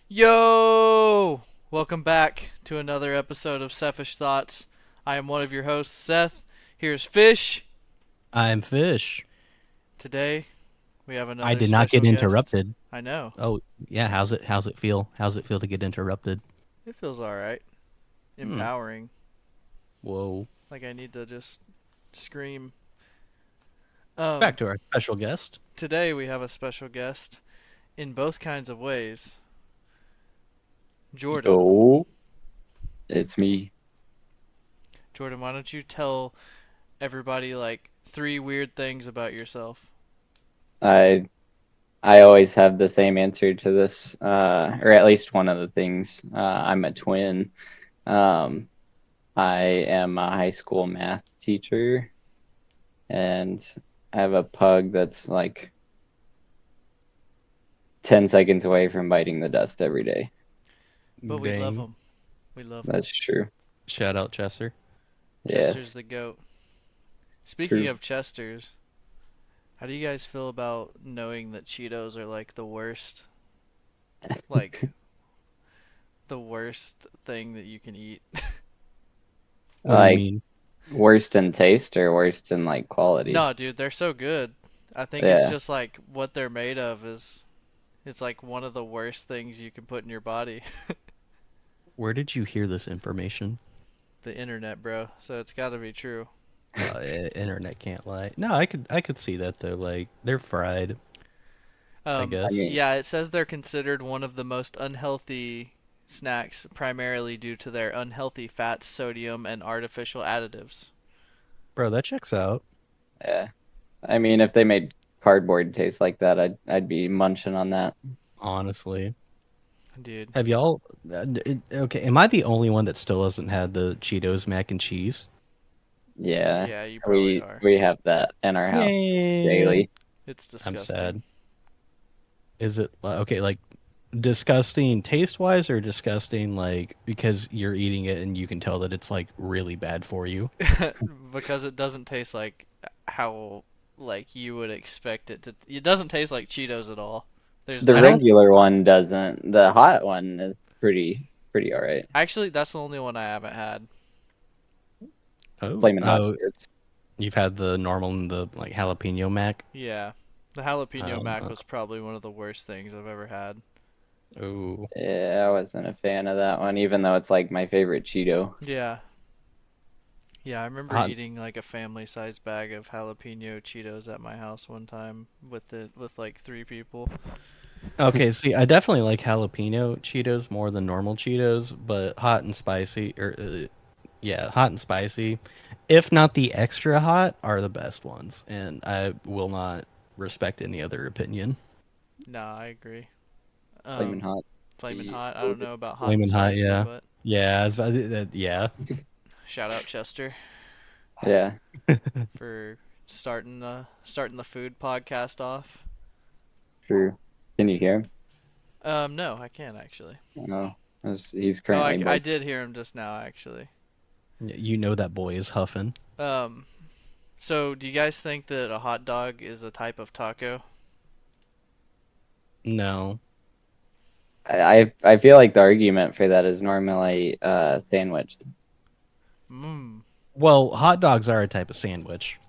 Yo! Welcome back to another episode of Seffish Thoughts. I am one of your hosts, Seth. Here's Fish. I'm Fish. Today, we have I another did not special get guest. interrupted. I know. Oh, yeah. How's it feel? How's it feel to get interrupted? It feels alright. Hmm. Empowering. Whoa. Like I need to just scream. Back Um, to our special guest. Today we have a special guest in both kinds of ways. Jordan. Yo, it's me. Jordan, why don't you tell everybody like three weird things about yourself? I I always have the same answer to this, or at least one of the things. I'm a twin. Um, I am a high school math teacher, and I have a pug that's like 10 seconds away from biting the dust every day. But we love Dang. him. We love him. That's true. Shout out Chester. Chester's Yes, the goat. Speaking true. of Chesters, how do you guys feel about knowing that Cheetos are like like the worst thing that you can eat? What do you Like mean? worst in taste or worst in like quality? No, dude, they're so good. I think it's Yeah. just like what they're made of is it's like one of the worst things you can put in your body. Where did you hear this information? The internet, bro. So it's got to be true. Internet can't lie. No, I could see that though. Like they're fried, I I guess. mean, Yeah, it says they're considered one of the most unhealthy snacks primarily due to their unhealthy fats, sodium, and artificial additives. Bro, that checks out. yeah. I mean, if they made cardboard taste like that, I'd be munching on that. Honestly. Dude, Have y'all? Okay, am I the only one that still hasn't had the Cheetos mac and cheese? Yeah, yeah, you probably we are. we have that in our house Man, daily. It's I'm disgusting. sad. Is it okay? Like disgusting taste wise, or disgusting like because you're eating it and you can tell that it's like really bad for you? Because it doesn't taste like how like you would expect it to. It doesn't taste like Cheetos at all. There's The I that. don't. regular one doesn't. The hot one is pretty all right. Actually, that's the only one I haven't had. Oh, Flaming hot's good. you've had the normal and the like jalapeno mac. Yeah, the jalapeno mac Uh, was probably one of the worst things I've ever had. oh, Yeah, I wasn't a fan of that one, even though it's like my favorite Cheeto. Yeah, yeah, I remember hot. eating like a family-sized bag of jalapeno Cheetos at my house one time with like three people. Okay, see, I definitely like jalapeno Cheetos more than normal Cheetos, but hot and spicy, or yeah, hot and spicy, if not the extra hot, are the best ones, and I will not respect any other opinion. Nah, I agree. Flaming Um, hot. Flaming The hot. I don't goated. know about hot and Flaming hot, spicy, yeah, but yeah, yeah. shout out Chester Yeah, for starting the food podcast off. true. Can you hear him? No, I can't actually. No, he's Oh, currently I barking. did hear him just now actually. You know that boy is huffing. Um, so do you guys think that a hot dog is a type of taco? No, I feel like the argument for that is normally sandwich. Mmm. well, hot dogs are a type of sandwich.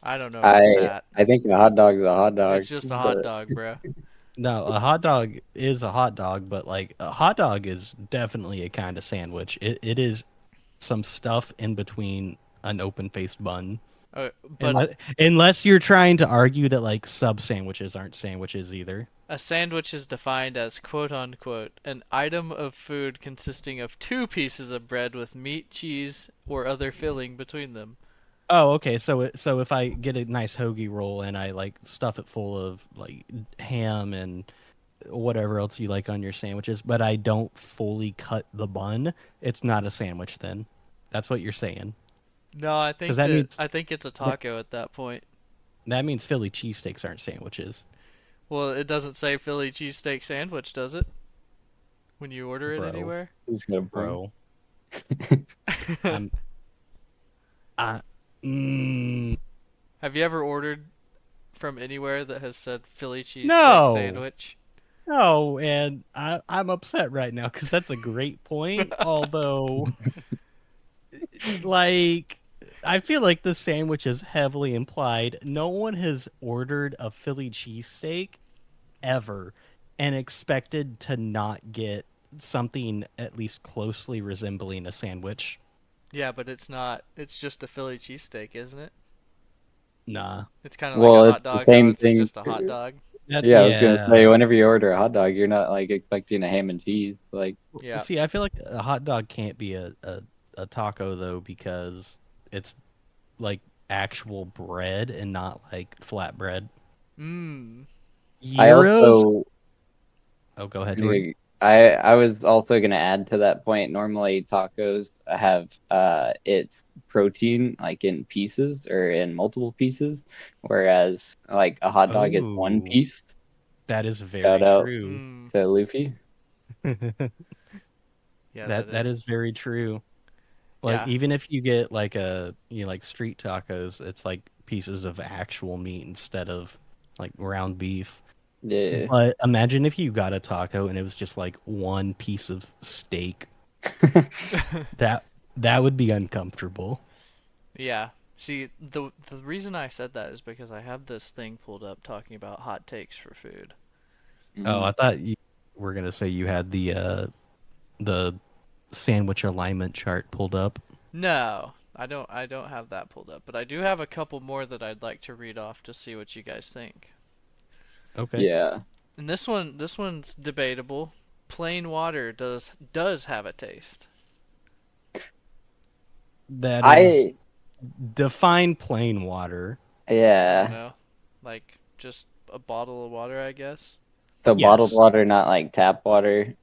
I don't know about I that. I think a hot dog's a hot dog, It's just a hot but dog, bro. No, a hot dog is a hot dog, but like a hot dog is definitely a kind of sandwich. It is some stuff in between an open faced bun. But Unless you're trying to argue that like sub sandwiches aren't sandwiches either. a sandwich is defined as quote unquote an item of food consisting of two pieces of bread with meat, cheese, or other filling between them. Oh, okay. So if I get a nice hoagie roll and I like stuff it full of like ham and whatever else you like on your sandwiches, but I don't fully cut the bun, it's not a sandwich then. That's what you're saying. No, Because that means I think it's a taco at that point. that means Philly cheesesteaks aren't sandwiches, Well, it doesn't say Philly cheesesteak sandwich, does it? When you order it bro. anywhere? he's a good point. Bro, I'm I mm, Have you ever ordered from anywhere that has said Philly cheesesteak no, sandwich? Oh, and I'm upset right now because that's a great point. Although, like, I feel like the sandwich is heavily implied. No one has ordered a Philly cheesesteak ever and expected to not get something at least closely resembling a sandwich. Yeah, but it's not. It's just a Philly cheesesteak, isn't it? Nah. It's kind of like a Well, it's hot the dog, though. same It's thing. just a hot dog. Yeah, I was gonna say, Yeah. whenever you order a hot dog, you're not like expecting a ham and cheese. Like, Yeah. See, I feel like a hot dog can't be a taco though because it's like actual bread and not like flatbread. Mmm. I Gyros? also, Oh, go ahead, Jordan. I was also gonna add to that point. Normally, tacos have its protein like in pieces or in multiple pieces, whereas like a hot dog is one Oh, piece. that is Shout very out true. Mmm. to Luffy. Yeah, that That is is. very true. Like Yeah. even if you get like like street tacos, it's like pieces of actual meat instead of like ground beef. Yeah. But imagine if you got a taco and it was just like one piece of steak. That that would be uncomfortable. Yeah. See, the reason I said that is because I have this thing pulled up talking about hot takes for food. Oh, I Mm. thought you were gonna say you had the sandwich alignment chart pulled up. No, I don't have that pulled up, but I do have a couple more that I'd like to read off to see what you guys think. Okay. Yeah. And this one's debatable. Plain water does have a taste. That is I define plain water. I don't yeah. know. Like just a bottle of water, I guess. So bottled Yes. water, not like tap water.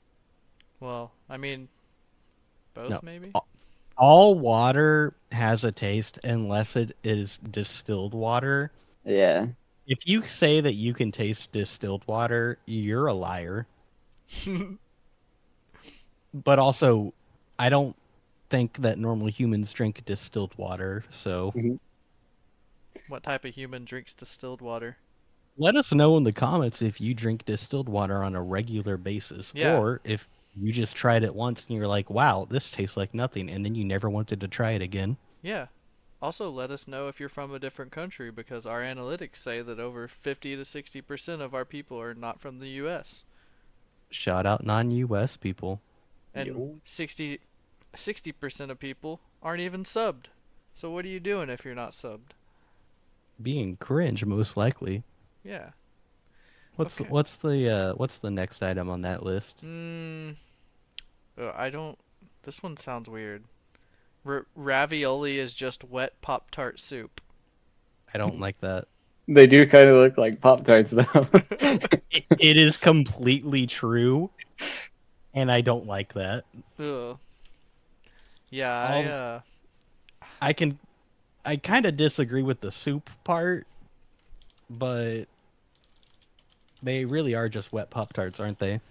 Well, I mean No. both maybe. All water has a taste unless it is distilled water. Yeah. If you say that you can taste distilled water, you're a liar. But also, I don't think that normal humans drink distilled water. So Mhm. What type of human drinks distilled water? let us know in the comments if you drink distilled water on a regular basis Yeah. or if you just tried it once and you're like, wow, this tastes like nothing. And then you never wanted to try it again. Yeah. Also, let us know if you're from a different country because our analytics say that over 50 to 60% of our people are not from the US. Shout out non US people And Yo. 60% of people aren't even subbed. So what are you doing if you're not subbed? being cringe, most likely. Yeah. What's Okay. what's the next item on that list? Hmm. I don't. This one sounds weird. Ravioli is just wet Pop-Tart soup. I don't like that. They do kind of look like Pop Tarts though. It is completely true, and I don't like that. Ugh. Yeah, I'll I can I kind of disagree with the soup part, but they really are just wet Pop Tarts, aren't they?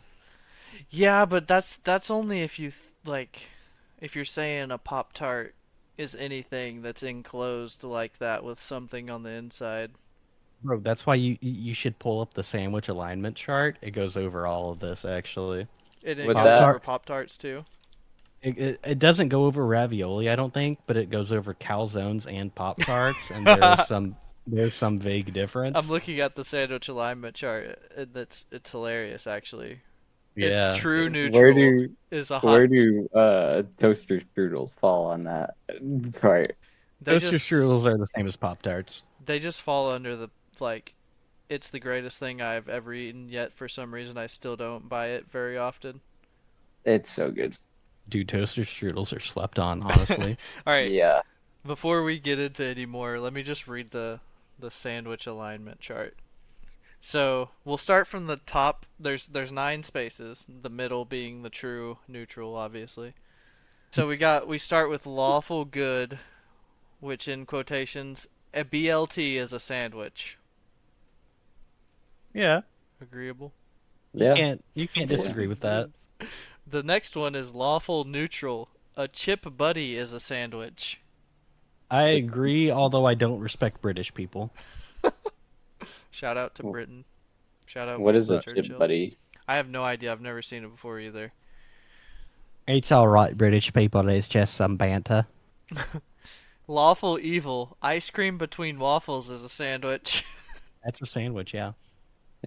yeah, but that's only if like if you're saying a Pop Tart is anything that's enclosed like that with something on the inside. Bro, that's why you should pull up the sandwich alignment chart. It goes over all of this actually. It With Pop goes that, over Tart. Pop Tarts too. It doesn't go over ravioli, I don't think, but it goes over calzones and Pop Tarts, and there's some vague I'm difference. looking at the sandwich alignment chart, and it's hilarious actually. Yeah, True where neutral do is a hot. where do toaster strudels fall on that part? They toaster just strudels are the same as Pop Tarts. they just fall under the like. It's the greatest thing I've ever eaten. Yet for some reason I still don't buy it very often. It's so good. Dude, toaster strudels are slept on, honestly. All right, Yeah. before we get into any more, let me just read the sandwich alignment chart. So we'll start from the top. There's nine spaces. The middle being the true neutral, obviously. So we start with lawful good, which in quotations a BLT is a sandwich. Yeah, Agreeable. you Yeah. can't Yeah. disagree with that. The next one is lawful neutral. A chip buddy is a sandwich. I agree, although I don't respect British people. Shout out to Britain. Shout out What is Winston a But chip Churchill. buddy? I have no idea. I've never seen it before either. It's all right, British people. It's just some banter. Lawful evil. Ice cream between waffles is a sandwich. That's a sandwich, yeah.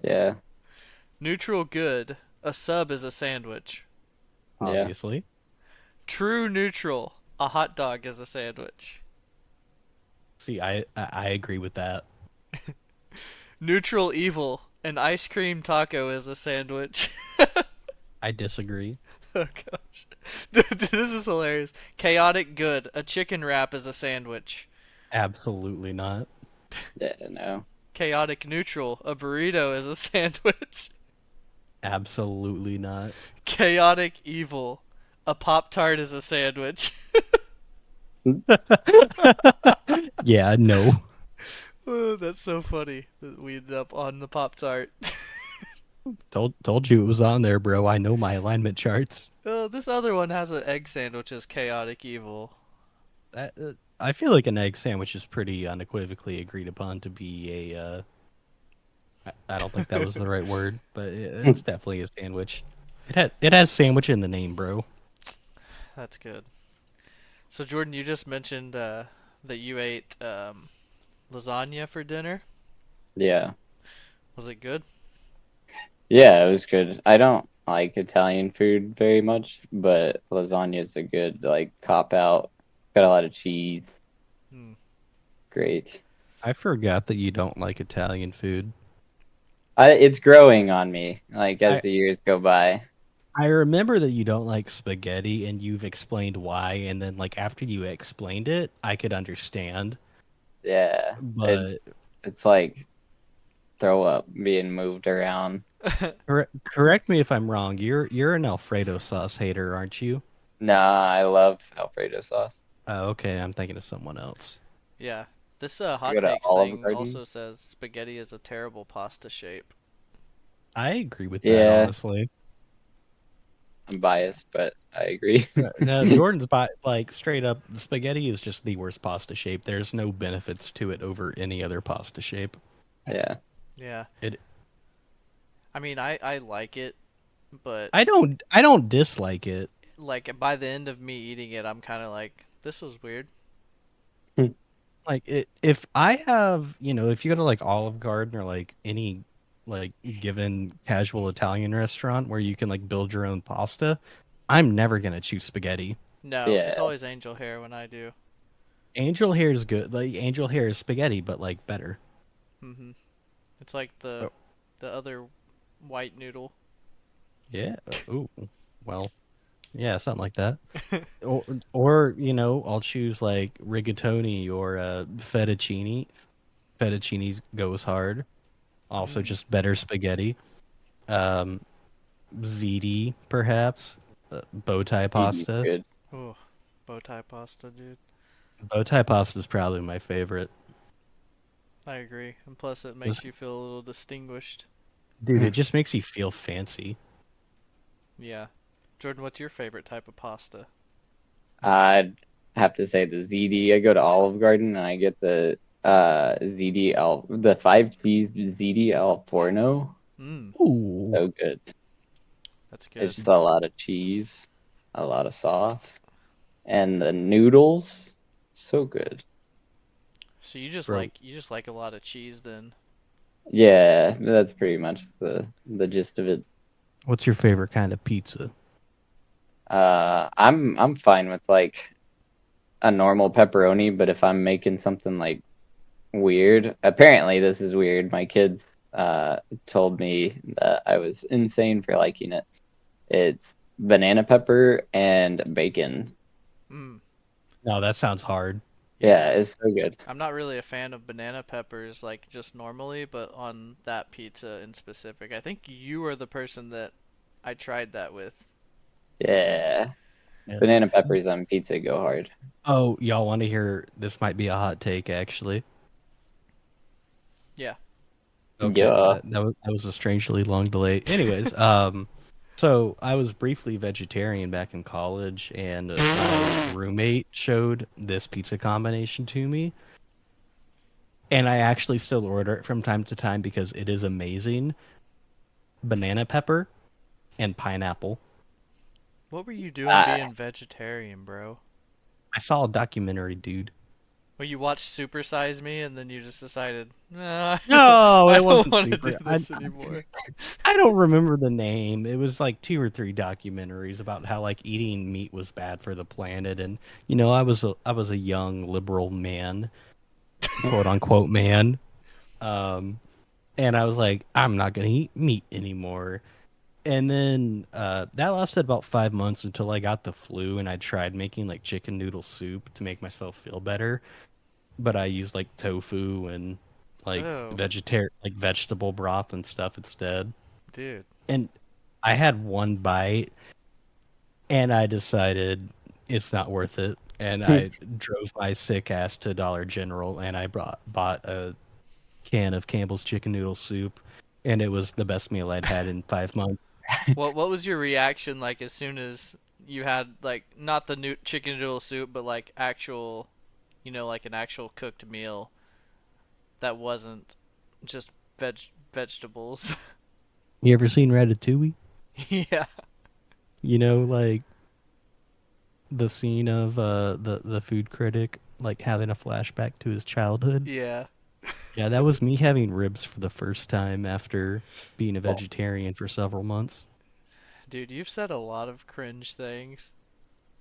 Yeah. Neutral good. A sub is a sandwich. Yeah. Obviously. True neutral. A hot dog is a sandwich. See, I agree with that. Neutral evil. An ice cream taco is a sandwich. I disagree. Oh gosh. This is hilarious. Chaotic good. A chicken wrap is a sandwich. Absolutely not. Yeah. No. Chaotic neutral. A burrito is a sandwich. Absolutely not. Chaotic evil. A Pop-Tart is a sandwich. Yeah, no. Oh, that's so funny that we ended up on the Pop-Tart. Told you it was on there, bro. I know my alignment charts. Oh, this other one has an egg sandwich as chaotic evil. I feel like an egg sandwich is pretty unequivocally agreed upon to be a. I don't think that was the right word, but it's definitely a sandwich. It has sandwich in the name, bro. That's good. So Jordan, you just mentioned that you ate lasagna for dinner. Yeah. Was it good? Yeah, it was good. I don't like Italian food very much, but lasagna is a good like cop out. Got a lot of cheese. Hmm. Great. I forgot that you don't like Italian food. It's growing on me like as I the years go by. I remember that you don't like spaghetti, and you've explained why. And then, like after you explained it, I could understand. Yeah. But It's like throw up being moved around. correct me if I'm wrong. You're an Alfredo sauce hater, aren't you? Nah, I love Alfredo sauce. Oh, okay. I'm thinking of someone else. Yeah. This I hot go to takes Olive thing Garden. also says spaghetti is a terrible pasta shape. I agree with that, Yeah, honestly. I'm biased, but I agree. No, Jordan's like straight up. Spaghetti is just the worst pasta shape. There's no benefits to it over any other pasta shape. Yeah. Yeah. It. I mean, I like it, but I don't dislike it. like by the end of me eating it, I'm kind of like, this was weird. Like if I have, if you go to like Olive Garden or like any like given casual Italian restaurant where you can like build your own pasta, I'm never gonna choose spaghetti. No, it's Yeah. always angel hair when I do. Angel hair is good. Like angel hair is spaghetti, but like better. Mhm. It's like Oh, the other white noodle. yeah. Ooh. Well, yeah, something like that. Or I'll choose like rigatoni or fettuccine. Fettuccine goes hard. Also, Mm. just better spaghetti. Um, ziti perhaps. Bow tie Ziti's pasta. good. Oh, bow tie pasta, dude. Bow tie pasta is probably my favorite. I agree. And plus, it 'Cause, makes you feel a little distinguished. dude, it just makes you feel fancy. Yeah. Jordan, what's your favorite type of pasta? I'd have to say the ZD. I go to Olive Garden and I get the the 5 cheese ZD al forno. Mm, Ooh, So good. that's It's good. just a lot of cheese, a lot of sauce, and the noodles. So good. So bro. you just like a lot of cheese then. Yeah, that's pretty much the gist of it. What's your favorite kind of pizza? I'm fine with like a normal pepperoni, but if I'm making something like weird, apparently this is weird. My kids told me that I was insane for liking it. It's banana pepper and bacon. Mm, No, that sounds hard. Yeah, yeah. it's so good. I'm not really a fan of banana peppers like just normally, but on that pizza in specific. I think you are the person that I tried that with. Yeah, Yeah. banana peppers on pizza go hard. Oh, y'all want to hear? This might be a hot take, actually. Yeah. Okay, Yeah. that was a strangely long delay. Anyways, so I was briefly vegetarian back in college, and my roommate showed this pizza combination to me, and I actually still order it from time to time because it is amazing. Banana pepper, and pineapple. What were you doing I, being vegetarian, bro? I saw a documentary, dude. Well, you watched Super Size Me and then you just decided, nah, No, I it don't wasn't want to do super. this anymore. I don't remember the name. It was like two or three documentaries about how like eating meat was bad for the planet, and I was a young liberal man, quote unquote man, um, and I was like, I'm not gonna eat meat anymore. And then that lasted about 5 months until I got the flu, and I tried making like chicken noodle soup to make myself feel better, but I used like tofu and like Oh, vegetable broth and stuff instead. dude. And I had one bite and I decided it's not worth it. And I drove my sick ass to Dollar General and I bought a can of Campbell's chicken noodle soup, and it was the best meal I'd had in 5 months. What was your reaction like as soon as you had like not the new chicken noodle soup, but like actual, like an actual cooked meal that wasn't just vegetables? You ever seen Ratatouille? Yeah, You know, like the scene of the food critic like having a flashback to his childhood. yeah, Yeah, that was me having ribs for the first time after being a vegetarian for several months. dude. You've said a lot of cringe things.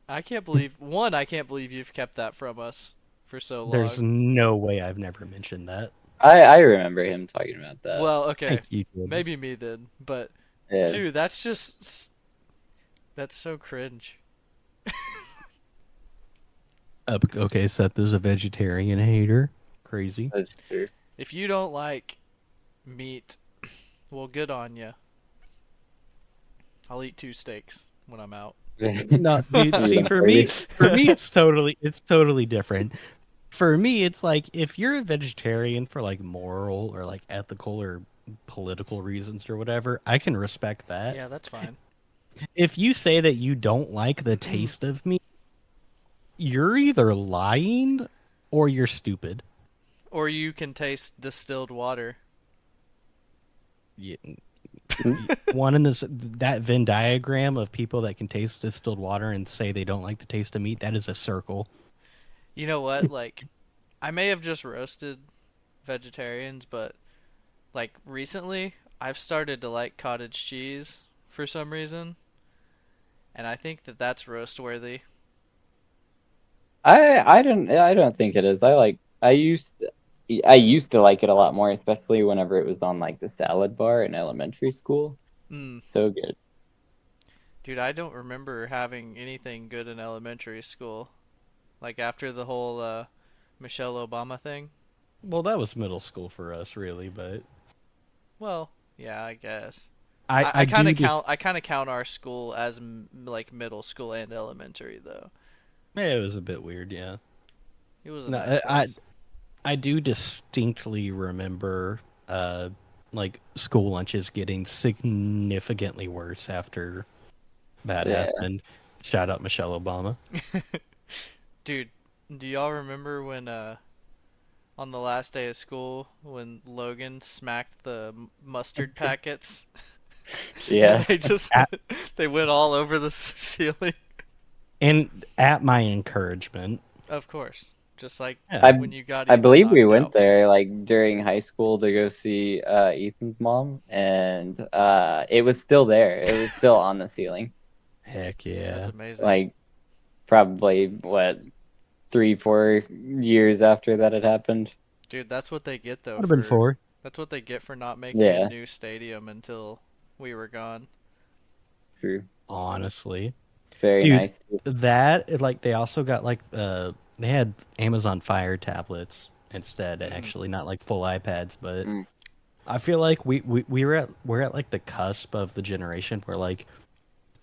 I can't believe you've kept that from us for so There's long. no way I've never mentioned that. I remember him talking about that. Well, Thank okay, you, Jordan. maybe me then, but Yeah, dude, that's so cringe. Okay, Seth is a vegetarian hater. Crazy. that's true. If you don't like meat, well, good on you. I'll eat two steaks when I'm out. No, dude. Eat See, 'em for you. for me, it's totally different. For me, it's like if you're a vegetarian for like moral or like ethical or political reasons or whatever, I can respect that. Yeah, that's fine. If you say that you don't like the taste of meat, you're either lying or you're stupid. Or you can taste distilled water. Yeah, one in this that Venn diagram of people that can taste distilled water and say they don't like the taste of meat, that is a circle. You know what? Like, I may have just roasted vegetarians, but like recently, I've started to like cottage cheese for some reason, and I think that that's roast worthy. I don't think it is. I used to like it a lot more, especially whenever it was on like the salad bar in elementary school. Hmm. So good. Dude, I don't remember having anything good in elementary school. Like after the whole Michelle Obama thing. Well, that was middle school for us, really, but Well, yeah, I guess. I I I kind do of just count I kind of count our school as like middle school and elementary though. it was a bit weird, yeah. It was a No, nice I place. I do distinctly remember like school lunches getting significantly worse after that Yeah. happened. Shout out Michelle Obama. Dude, do y'all remember when on the last day of school when Logan smacked the mustard packets and Yeah. they just At, they went all over the ceiling? and at my encouragement. Of course. Just like Yeah. I when you got I Ethan believe we knocked went out. there like during high school to go see Ethan's mom, and it was still there. It was still on the ceiling. Heck That's yeah. amazing. Like probably what 3, 4 years after that had happened. Dude, that's what they get though Would have been for 4. that's what they get for not making a Yeah, new stadium until we were gone. true. Honestly. Very Dude, nice. like they also got like they had Amazon Fire tablets instead, Mm. actually, not like full iPads, but Mm, I feel like we're at like the cusp of the generation where like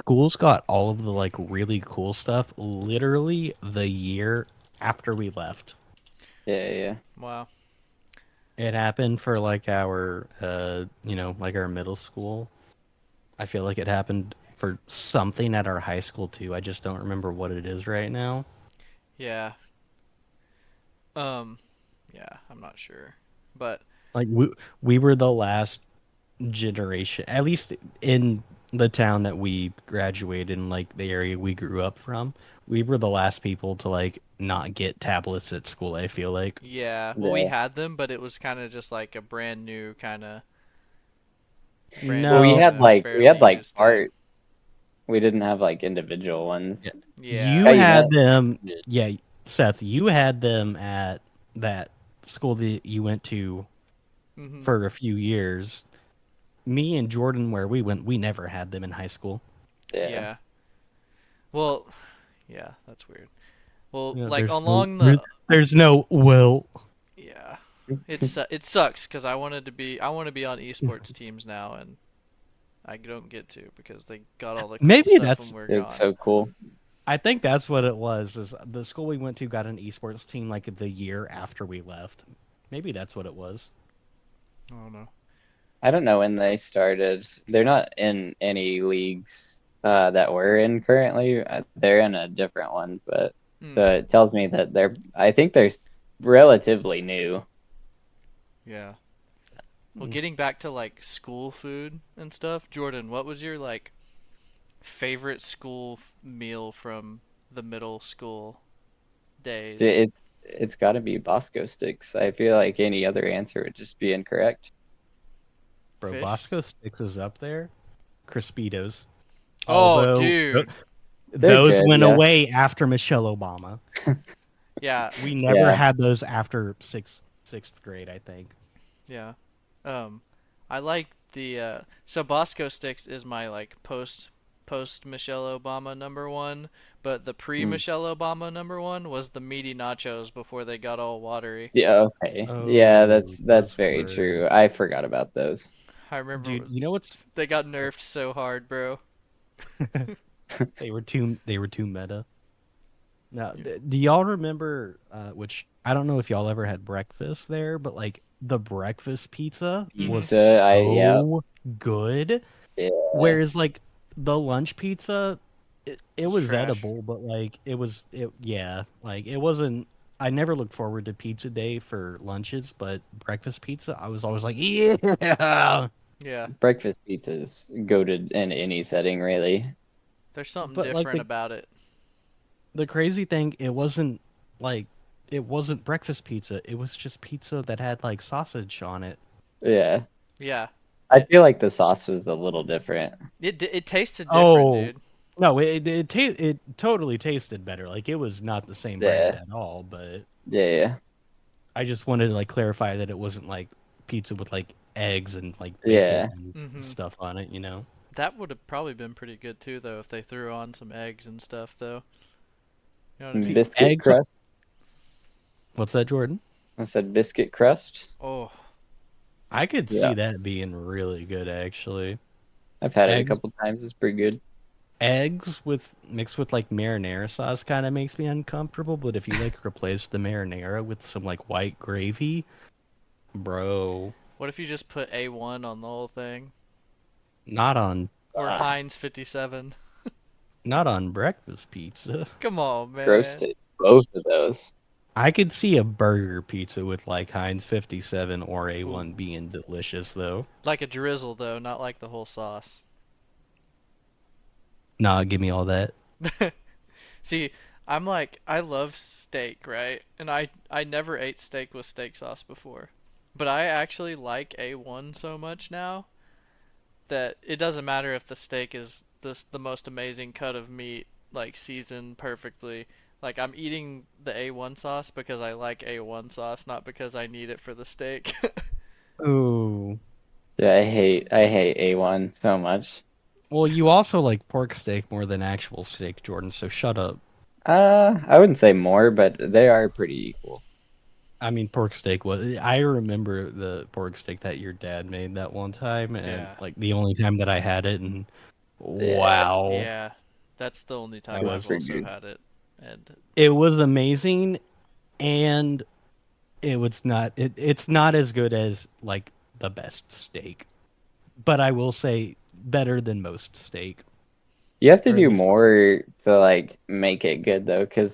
schools got all of the like really cool stuff literally the year after we left. yeah, yeah. Wow. It happened for like our like our middle school. I feel like it happened for something at our high school too. I just don't remember what it is right now. Yeah. Um yeah, I'm not sure. But Like we were the last generation, at least in the town that we graduated in, like the area we grew up from, we were the last people to like not get tablets at school, I feel like. Yeah. Well, we Yeah. had them, but it was kind of just like a brand Well, new we No, had to like barely used thing. art. We didn't have like individual ones. yeah. Yeah. You Oh, you had meant? them, yeah, Seth, you had them at that school that you went to Mhm. for a few years. Me and Jordan, where we went, we never had them in high school. Yeah. Yeah. Well, yeah, that's weird. Well, You know, like along the there's no will. yeah, it sucks because I want to be on esports teams now, and I don't get to because they got all the cool Maybe stuff when that's. we're It's gone. so cool. I think that's what it was. Is the school we went to got an esports team like the year after we left. Maybe that's what it was. I don't know. I don't know when they started. They're not in any leagues that we're in currently. They're in a different one, but Hmm. so it tells me that I think they're relatively new. Yeah. Well, Mm. getting back to like school food and stuff, Jordan, what was your like favorite meal from the middle school days? It's got to be Bosco sticks. I feel like any other answer would just be incorrect. Bro, Fish? Bosco Sticks is up there. Crispitos. Oh, Although dude. They're those good, went yeah. away after Michelle Obama. Yeah. We never Yeah. had those after sixth grade, I think. Yeah. Um, I like the so Bosco Sticks is my like post Michelle Obama number one, but the pre Mm. Michelle Obama number one was the meaty nachos before they got all watery. Yeah, okay. Yeah, Oh, that's those very were, true. I forgot about those. I remember dude. You know what's? they got nerfed so hard, bro. They were too meta. Now, Yeah. do y'all remember? Which I don't know if y'all ever had breakfast there, but like the breakfast pizza Mhm. was Pizza, yeah, so good. yeah. Whereas like the lunch pizza, it It's was trash. edible, but like yeah, like it wasn't. I never looked forward to pizza day for lunches, but breakfast pizza, I was always like, yeah. Yeah. Breakfast pizza's goated in any setting, really. There's something But like different about it. the crazy thing, like it wasn't breakfast pizza. It was just pizza that had like sausage on it. Yeah. Yeah. I It feel like the sauce was a little different. it tasted different, Oh dude. no, it totally tasted better. Like it was not the same brand Yeah, at all, but yeah, I just wanted to like clarify that it wasn't like pizza with like eggs and like bacon yeah. and Mhm. stuff on it, you know. That would have probably been pretty good too though if they threw on some eggs and stuff though. You know what I And See, mean? biscuit eggs. crust. What's that, Jordan? I said biscuit crust. Oh, I could Yeah, see that being really good actually. I've had it a Eggs couple times. It's pretty good. eggs with mixed with like marinara sauce kind of makes me uncomfortable, but if you like replace the marinara with some like white gravy, bro, what if you just put A1 on the whole thing? not on Or Ah, Heinz 57? not on breakfast pizza. Come on, man. roasted both of those. I could see a burger pizza with like Heinz 57 or Ooh. A1 being delicious though. Like a drizzle though, not like the whole sauce. Nah, give me all that. See, I love steak, right? And I never ate steak with steak sauce before. But I actually like A1 so much now that it doesn't matter if the steak is the most amazing cut of meat, like seasoned perfectly. Like I'm eating the A1 sauce because I like A1 sauce, not because I need it for the steak. Ooh. Yeah, I hate A1 so much. Well, you also like pork steak more than actual steak, Jordan, so shut up. I wouldn't say more, but they are pretty equal. I mean, pork steak was. I remember the pork steak that your dad made that one time, and Yeah. like the only time that I had it, and Yeah, wow, Yeah. That's the only that time it's I've was pretty also good. had it. And it was amazing, and it's not as good as like the best steak, but I will say better than most steak, You have to or at do least more to like make it good though, because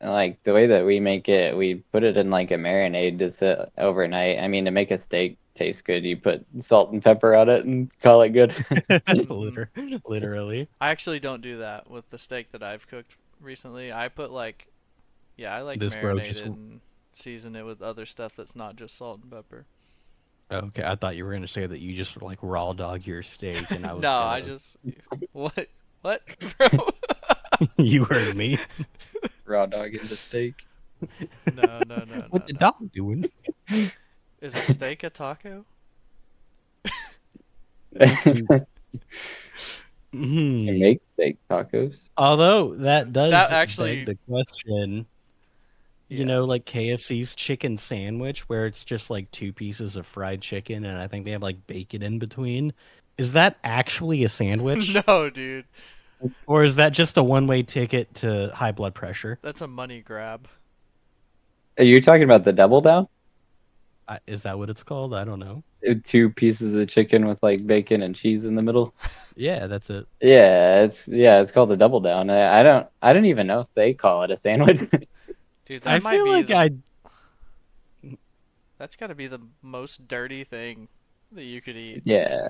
like the way that we make it, we put it in like a marinade to sit overnight. I mean, to make a steak tastes good. You put salt and pepper on it and call it good. Mhm. Literally. I actually don't do that with the steak that I've cooked recently. I put like, yeah, I like This bro marinate just it and season it with other stuff that's not just salt and pepper. okay. I thought you were gonna say that you just like raw dog your steak, and I was No, I gonna. just what what bro? You heard me. Raw dog into steak. No, no, no, What no, the no. dog doing? Is a steak a taco? We can. I Hmm. make steak tacos. Although that That does beg actually, the question, yeah. like KFC's chicken sandwich, where it's just like two pieces of fried chicken, and I think they have like bacon in between. Is that actually a sandwich, No, dude. or is that just a one-way ticket to high blood pressure? That's a money grab. Are you talking about the double down? Is that what it's called? I don't know. Two pieces of chicken with like bacon and cheese in the middle. Yeah, that's it. Yeah, it's called the double down. I don't even know if they call it a sandwich. Dude, I that might feel be like the I that's got to be the most dirty thing that you could eat. Yeah,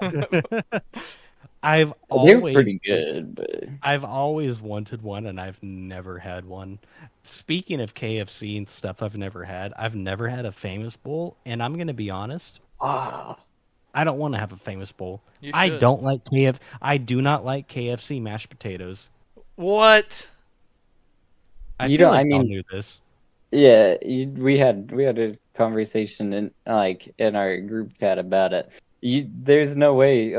I've they were always pretty good, but I've always wanted one and I've never had one. Speaking of KFC and stuff I've never had a famous bowl, and I'm gonna be honest, ah, I don't want to have a famous bowl. You I should. don't like KF I do not like KFC mashed potatoes. What? I you feel don't. like I y'all mean, knew this. yeah, we had a conversation in our group chat about it. There's no way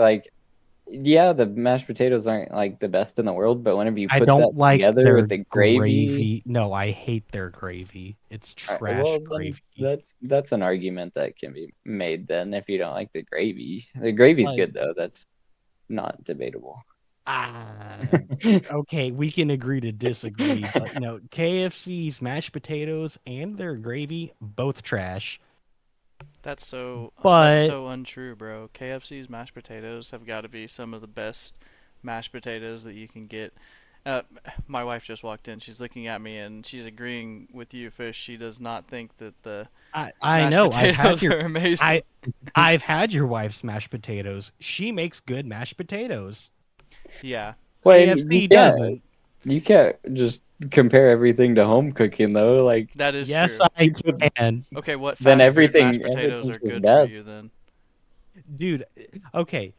yeah, the mashed potatoes aren't like the best in the world, but whenever you I put that don't like together their with the gravy, gravy. No, I hate their gravy. It's trash well then gravy. that's an argument that can be made then if you don't like the gravy. The gravy's Like good though. That's not debatable. ah, okay, we can agree to disagree, but no, KFC's mashed potatoes and their gravy both trash. That's But so untrue, bro. KFC's mashed potatoes have got to be some of the best mashed potatoes that you can get. Uh, my wife just walked in. She's looking at me and she's agreeing with you, Fish. She does not think that the I mashed know potatoes are amazing. I I've had your wife's mashed potatoes. She makes good mashed potatoes. Yeah, Well, and you KFC can't doesn't. you can't just compare everything to home cooking though. Like that is Yes, true. I you put can. Okay, what then fast food mashed potatoes everything's are just good for bad. you then? Dude, okay.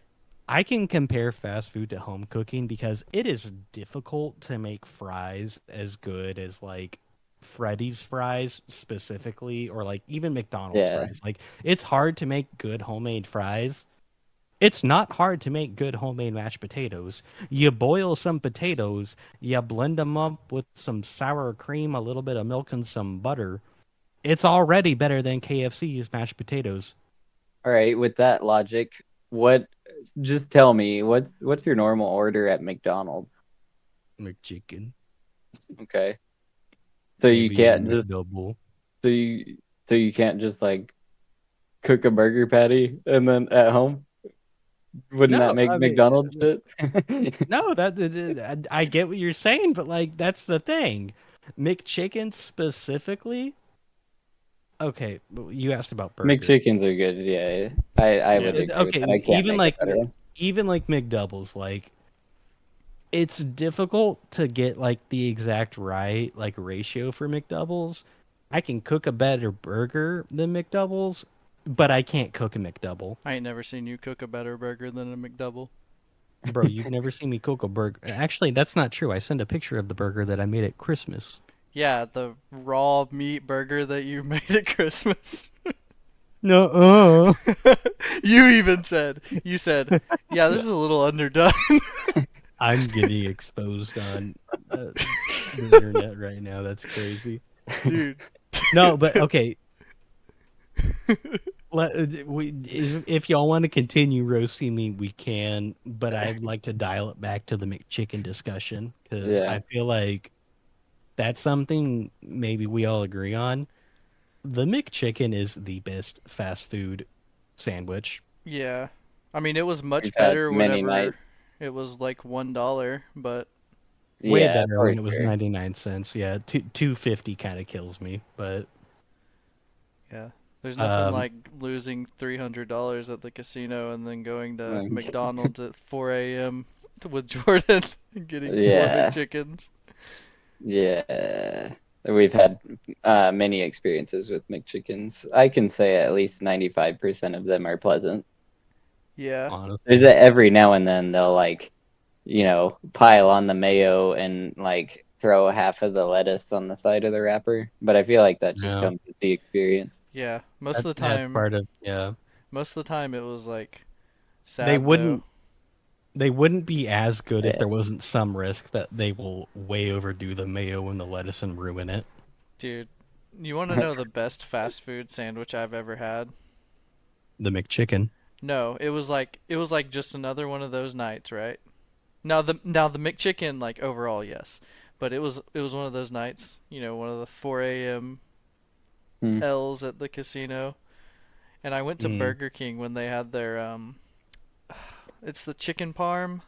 I can compare fast food to home cooking because it is difficult to make fries as good as like Freddy's fries specifically, or like even McDonald's Yeah. fries. Like it's hard to make good homemade fries. It's not hard to make good homemade mashed potatoes. You boil some potatoes, you blend them up with some sour cream, a little bit of milk, and some butter. It's already better than KFC's mashed potatoes. All right, with that logic, what just tell me what's your normal order at McDonald's? McChicken, Okay. So you maybe a can't just McDouble. so you so you can't just like cook a burger patty and then at home? Wouldn't that No, make I mean, McDonald's fit? no, I get what you're saying, but like that's the thing. McChicken specifically. Okay, you asked about burger. McChickens are good, yeah. I would Yeah. agree with Okay, that. I can't make a better one. even like McDoubles, like it's difficult to get like the exact right like ratio for McDoubles. I can cook a better burger than McDoubles, but I can't cook a McDouble. I ain't never seen you cook a better burger than a McDouble. Bro, you've never seen me cook a burger. Actually, that's not true. I sent a picture of the burger that I made at Christmas. Yeah, the raw meat burger that you made at Christmas. No, You said, yeah, this is a little underdone. I'm getting exposed on the internet right now. That's crazy. Dude. No, but okay. If y'all want to continue roasting me, we can. But I'd like to dial it back to the McChicken discussion because Yeah. I feel like that's something maybe we all agree on. The McChicken is the best fast food sandwich. Yeah. I mean, it was We've much had better many whenever nights. it was like $1, but Way Yeah, better for when it was sure. 99 cents. Yeah, 250 kind of kills me, but yeah. There's nothing Um, like losing $300 at the casino and then going to Um, McDonald's at 4 a.m. With Jordan and getting four yeah, McChickens. yeah. We've had many experiences with McChickens. I can say at least 95% of them are pleasant. Yeah. There's honestly, every now and then they'll like, pile on the mayo and like throw half of the lettuce on the side of the wrapper. But I feel like that just no, comes with the experience. Yeah. Most of that the that's time, part of yeah. it was like They sad though. wouldn't they wouldn't be as good if Yeah. there wasn't some risk that they will way overdo the mayo and the lettuce and ruin it. Dude, you want to know the best fast food sandwich I've ever had? The McChicken. No, it was like just another one of those nights, right? Now the McChicken like overall, yes. But it was one of those nights, one of the 4 a.m. Hmm. L's at the casino. And I went to Mm, Burger King when they had their it's the chicken parm.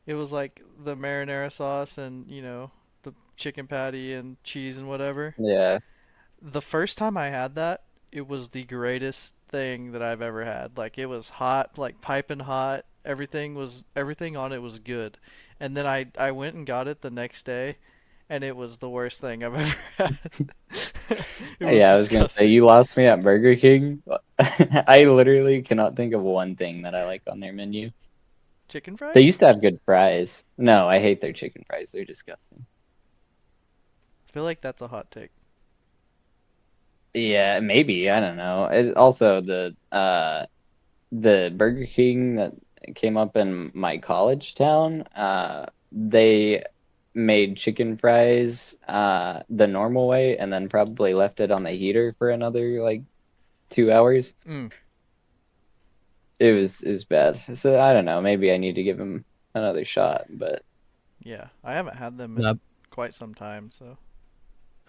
It was like the marinara sauce and, the chicken patty and cheese and whatever. Yeah. The first time I had that, it was the greatest thing that I've ever had. Like it was hot, like piping hot. Everything on it was good. And then I went and got it the next day and it was the worst thing I've ever had. It was Yeah, I was gonna say disgusting. you lost me at Burger King. I literally cannot think of one thing that I like on their menu. Chicken They fries? used to have good fries. No, I hate their chicken fries. They're disgusting. I feel like that's a hot take. Yeah, maybe. I don't know. Also, the Burger King that came up in my college town, they made chicken fries the normal way and then probably left it on the heater for another like 2 hours. Mm, It was bad. So I don't know. Maybe I need to give them another shot. But yeah, I haven't had them now, in quite some time, so.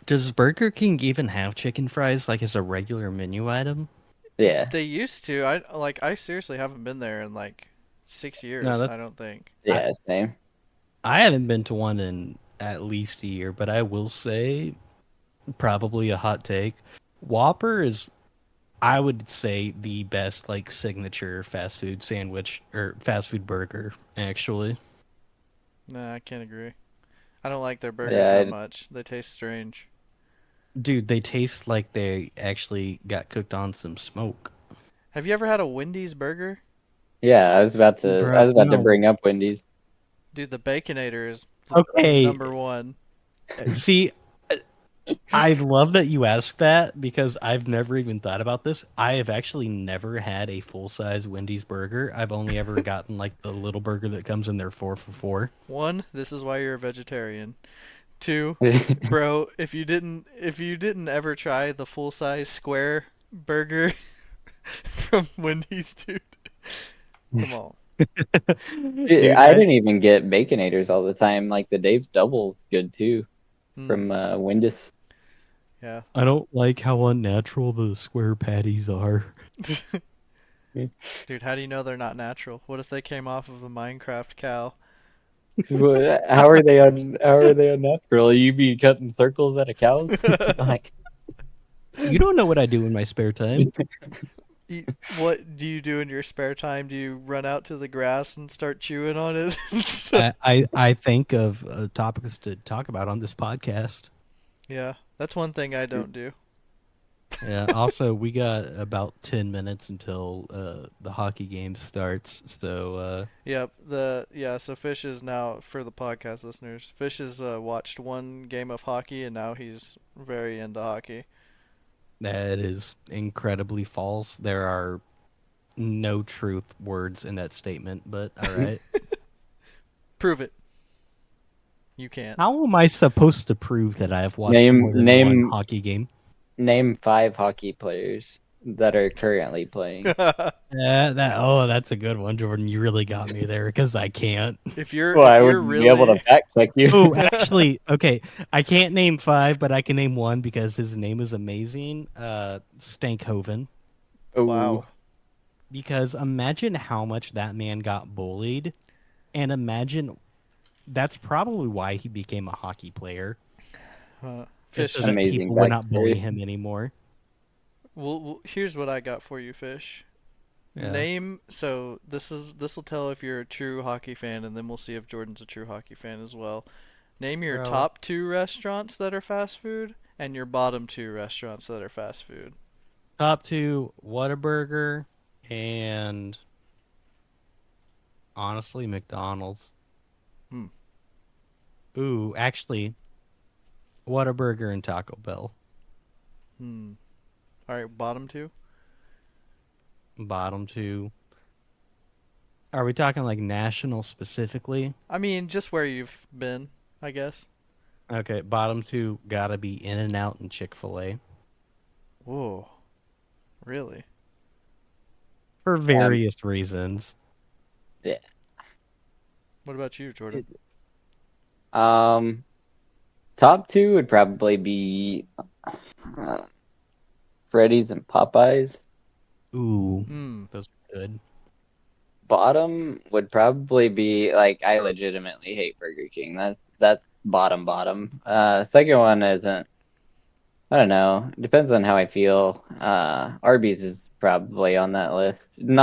does Burger King even have chicken fries like as a regular menu item? yeah, They used to. I seriously haven't been there in like 6 No, years, that's I don't think. I, yeah, same. I haven't been to one in at least a year, but I will say probably a hot take. Whopper is I would say the best like signature fast food sandwich or fast food burger actually. Nah, I can't agree. I don't like their burgers that Yeah, much. They taste strange. Dude, they taste like they actually got cooked on some smoke. Have you ever had a Wendy's burger? yeah. I Bro, was about to no. bring up Wendy's. Dude, the Baconator is Okay, number one. see, I love that you asked that because I've never even thought about this. I have actually never had a full-size Wendy's burger. I've only ever gotten like the little burger that comes in there 4 for 4. One, this is why you're a vegetarian. Two, bro, if you didn't ever try the full size square burger from Wendy's, dude, come on. Dude, Dude, I didn't even get Baconators all the time. Like the Dave's Double's good too Mm, from Wendy's. yeah. I don't like how unnatural the square patties are. Dude, how do you know they're not natural? What if they came off of a Minecraft cow? How are they unnatural? You be cutting circles at a cow? Like You don't know what I do in my spare time. What do you do in your spare time? Do you run out to the grass and start chewing on it? I think of topics to talk about on this podcast. Yeah, that's one thing I don't do. Yeah. Also, we got about 10 minutes until the hockey game starts. So Yep. So Fish is now for the podcast listeners. Fish has watched one game of hockey and now he's very into hockey. that is incredibly false. There are no truth words in that statement. But all right. Prove it. You can't. How am I supposed to prove that I have watched name more than one name hockey game? name 5 hockey players that are currently playing. That's a good one, Jordan. You really got me there because I can't. Well, If I you're wouldn't be able to really fact check you. Oh, actually, okay. I can't name five, but I can name one because his name is amazing. Stankhoven. Oh, wow. Because imagine how much that man got bullied, and imagine that's probably why he became a hockey player, just Fish so that amazing people would not bully backstory. him anymore. Here's what I got for you, Fish. Yeah. Name so this will tell if you're a true hockey fan, and then we'll see if Jordan's a true hockey fan as well. Name your Bro. top two restaurants that are fast food and your bottom two restaurants that are fast food. Top two, Whataburger, and honestly, McDonald's. Hmm. Ooh, actually, Whataburger and Taco Bell. Hmm. All right, bottom two. Bottom two. Are we talking like national specifically? I mean, just where you've been, I guess. Okay, bottom two gotta be In-N-Out and Chick-fil-A Whoa, really? for Um, various reasons. yeah. What about you, Jordan? It, Um, top two would probably be uh, Freddy's and Popeyes. ooh, Hmm. those are good. Bottom would probably be like I legitimately hate Burger King. That's bottom. Second one isn't. I don't know. Depends on how I feel. Arby's is probably on that list. Bro,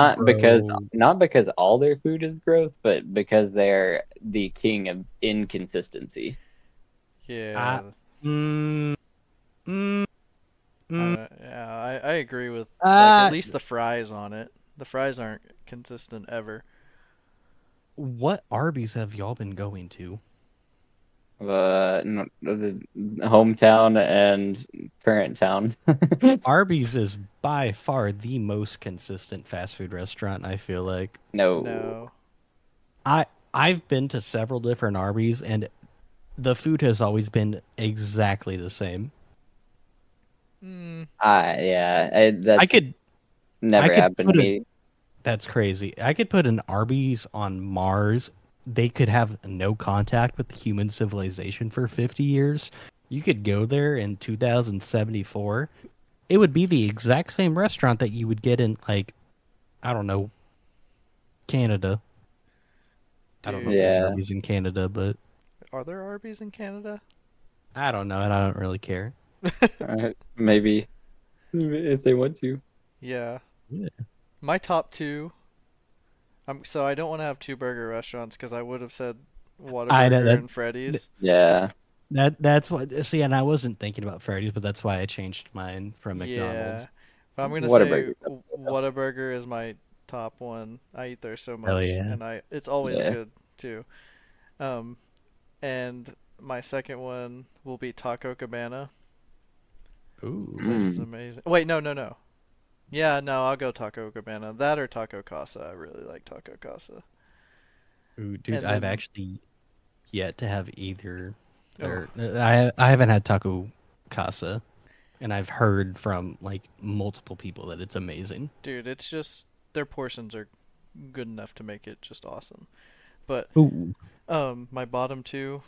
Not because all their food is gross, but because they're the king of inconsistency. I, Yeah. mm, mm, mm, Yeah. I agree with like at uh, least the fries on it. The fries aren't consistent ever. what Arby's have y'all been going to? The hometown and current town. Arby's is by far the most consistent fast food restaurant, I feel like. No. No. I I've been to several different Arby's and the food has always been exactly the same. Hmm. Yeah, I that's could I never could happened to put a me. That's crazy. I could put an Arby's on Mars. They could have no contact with human civilization for 50 years. You could go there in 2074. It would be the exact same restaurant that you would get in, like, I don't know, Canada. I don't know if Dude, there's Yeah, Arby's in Canada, but are there Arby's in Canada? I don't know, and I don't really care. maybe if they want to. Yeah. Yeah. My top two. So I don't want to have two burger restaurants because I would have said I know Whataburger that and Freddy's. Yeah, that's what. See, and I wasn't thinking about Freddy's, but that's why I changed mine from Yeah. McDonald's. But I'm gonna say Whataburger. Whataburger is my top one. I eat there so Hell much, yeah! and I it's always Yeah. good too. Um, and my second one will be Taco Cabana. Ooh, Place is Mm. amazing. Wait, no. Yeah, no, I'll go Taco Cabana. That or Taco Casa. I really like Taco Casa. ooh, dude, And I've then, actually yet to have either. oh, Or I haven't had taco casa, and I've heard from like multiple people that it's amazing. dude, it's just their portions are good enough to make it just awesome. But Ooh, my bottom two,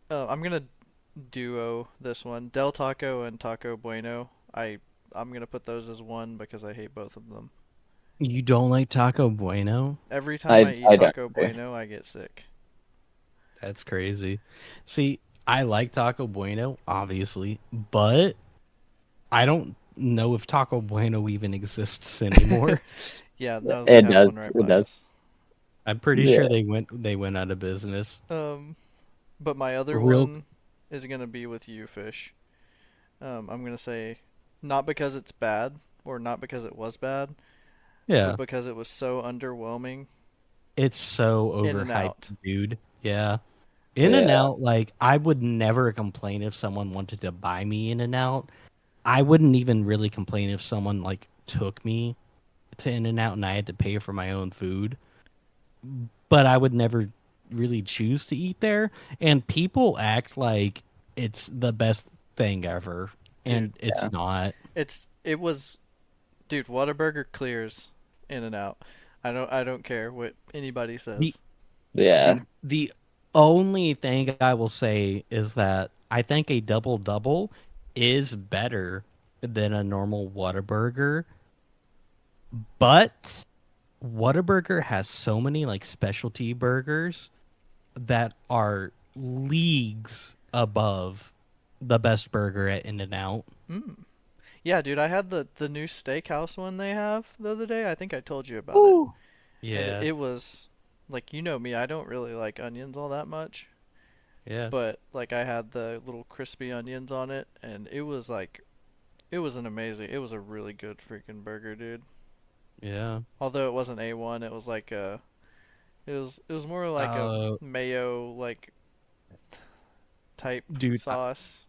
I'm gonna duo this one, Del Taco and Taco Bueno. I'm gonna put those as one because I hate both of them. you don't like taco bueno? Every time I eat I don't Taco either. Bueno, I get sick. That's crazy. See, I like taco bueno, obviously, but I don't know if taco bueno even exists anymore. Yeah, no, we It have does. one right It by does. us. I'm pretty Yeah. sure they went out of business. But my other Real, one is gonna be with you, Fish. I'm gonna say not because it's bad or not because it was bad, but yeah. because it was so underwhelming. It's so In and overhyped, out, dude. Yeah. In and Yeah. out, like I would never complain if someone wanted to buy me In and Out. I wouldn't even really complain if someone like took me to In and Out and I had to pay for my own food. But I would never really choose to eat there. And people act like it's the best thing ever, dude. and it's Yeah. not. It was, dude. Whataburger clears In and Out. I don't care what anybody The says. Yeah. the only thing I will say is that I think a double double is better than a normal Whataburger, but Whataburger has so many like specialty burgers that are leagues above the best burger at In-N-Out. Mm. Yeah, dude, I had the new steakhouse one they have the other day. I think I told you about it. Ooh. And Yeah, it was like, you know me, I don't really like onions all that much, yeah, but like I had the little crispy onions on it, and it was like it was an amazing, it was a really good freaking burger, dude. yeah. Although it wasn't A1, it was like a it was more like a Uh, mayo like type dude, sauce.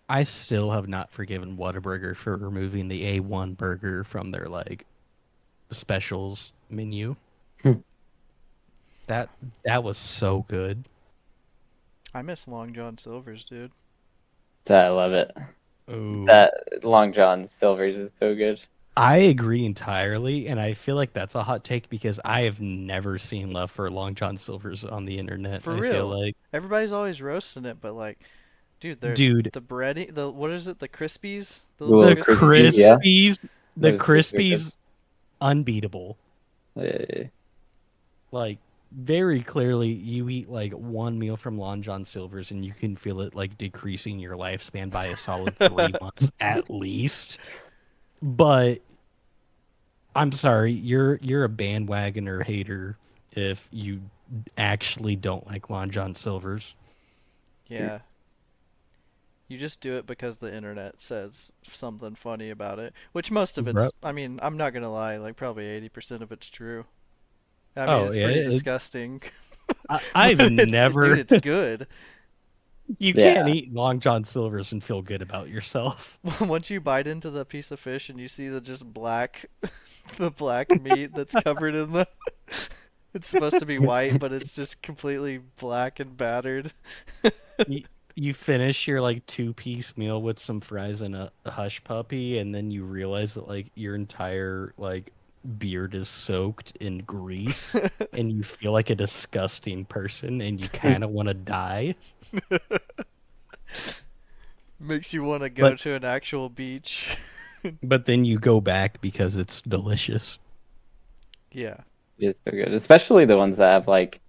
I still have not forgiven Whataburger for removing the A1 burger from their like specials menu. That that was so good. I miss Long John Silver's, dude. I love it. Oh, That Long John Silver's is so good. I agree entirely, and I feel like that's a hot take because I have never seen love for Long John Silver's on the internet. For I feel real. like, Everybody's always roasting it, but like, dude, dude, the breading, the what is it? The Crispies, the little Little the crispy crispy, yeah. sticks. Crispies, the Those sticks are good. Crispies, unbeatable. Yeah. Like very clearly, you eat like one meal from Long John Silver's, and you can feel it like decreasing your lifespan by a solid 3 months at least. But I'm sorry, you're a bandwagoner hater if you actually don't like Long John Silver's. Yeah, you just do it because the internet says something funny about it. Which most of Bro. it's, I mean, I'm not gonna lie, like probably 80% of it's true. I mean, Oh it's yeah, pretty disgusting, I've but dude, never. it's good. You can't Yeah. eat Long John Silver's and feel good about yourself. Once you bite into the piece of fish and you see the just black, the black meat that's covered in the, it's supposed to be white, but it's just completely black and battered. You, you finish your like two-piece meal with some fries and a hush puppy, and then you realize that like your entire like beard is soaked in grease, and you feel like a disgusting person, and you kind of want to die. Makes you want to go But to an actual beach. but then you go back because it's delicious. Yeah. It's so good. Especially the ones that have like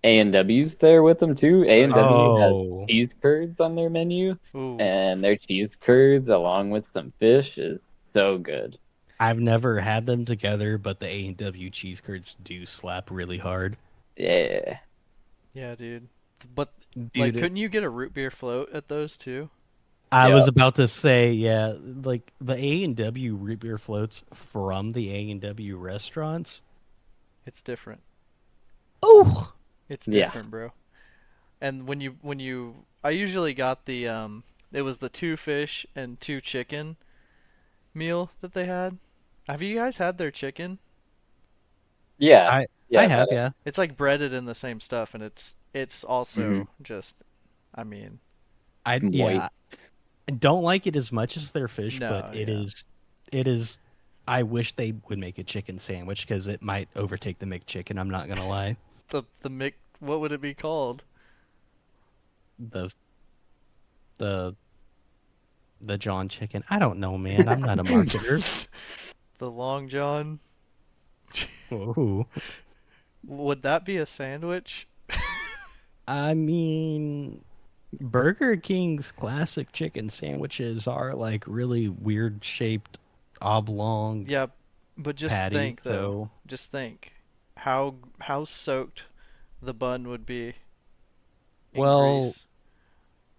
A&W's there with them too. Oh yeah. A&W has Oh, cheese curds on their menu, Ooh. and their cheese curds along with some fish is so good. I've never had them together, but the A&W cheese curds do slap really hard. Yeah. Yeah, dude. But like, Dude, couldn't you get a root beer float at those too? I Yeah. was about to say, yeah, like the A&W root beer floats from the A&W restaurants. It's different. Oh, It's Yeah. different, bro. And I usually got the it was the two fish and two chicken meal that they had. Have you guys had their chicken? Yeah. I Yeah, I I've had have, it. yeah. It's like breaded in the same stuff, and it's Hmm. also just, I mean, Yeah, Moist. I don't like it as much as their fish, but no, yeah. it is. I wish they would make a chicken sandwich because it might overtake the McChicken. I'm not gonna lie. The Mick, what would it be called? The the the John chicken. I don't know, man. I'm not a marketer. The Long John. Ooh. Would that be a sandwich? I mean, Burger King's classic chicken sandwiches are like really weird shaped oblong Yeah, but just patties. think though. So, Just think how soaked the bun would be in well, grease.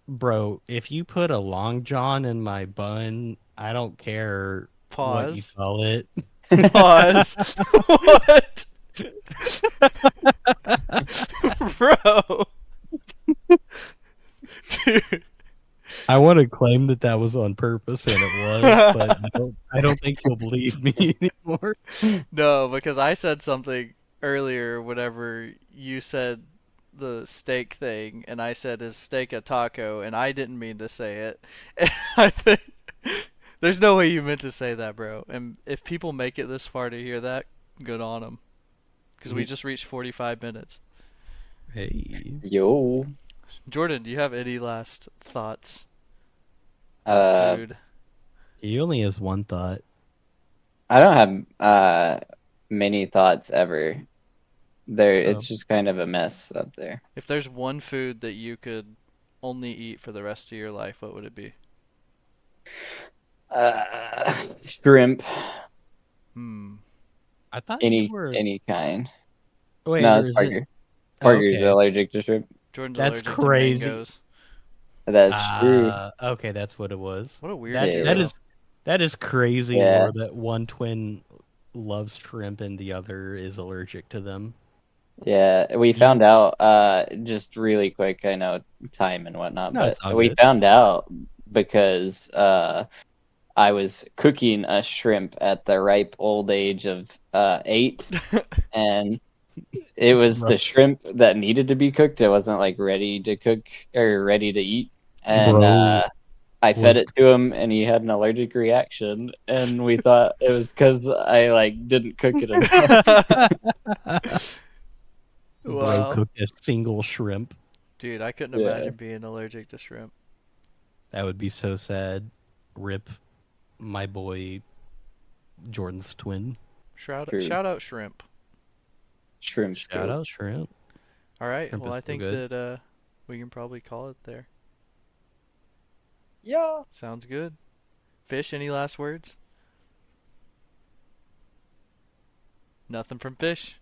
bro, if you put a Long John in my bun, I don't care what you Pause. call it. Pause. What? Bro. Dude. I want to claim that that was on purpose, and it was, but I don't think you'll believe me anymore. No, because I said something earlier whenever you said the steak thing, and I said, is steak a taco? And I didn't mean to say it. And I think there's no way you meant to say that, bro. And if people make it this far to hear that, good on them. Because we just reached 45 minutes. Hey, Yo. Jordan, do you have any last thoughts on Uh, food? he only has one thought. I don't have many thoughts ever. There, Oh, it's just kind of a mess up there. If there's one food that you could only eat for the rest of your life, what would it be? Shrimp, Hmm. I thought you any were. any kind. Wait, No, or it's is it? Parker. Parker's Okay, allergic to shrimp. Jordan's that's allergic to crazy. mangoes. That's true. Okay, that's what it was. What a weird That Yeah, that duo. is that is crazy yeah, lore that one twin loves shrimp and the other is allergic to them. yeah. We Ye- found out. Just really quick. I know time and whatnot, No, but it's all we good. found out because I was cooking a shrimp at the ripe old age of 8, and it was Bro, the shrimp that needed to be cooked. It wasn't like ready to cook or ready to eat. And bro I fed was it to him, and he had an allergic reaction. And we thought it was because I like didn't cook it enough. bro Wow. cooked a single shrimp. Dude, I couldn't Yeah, imagine being allergic to shrimp. That would be so sad. Rip my boy Jordan's twin. true. Shout out shrimp. Shrimp's Shout good. out shrimp. All right. Shrimp Well, is I so think good. that we can probably call it there. Yeah. Sounds good. Fish, any last words? Nothing from Fish.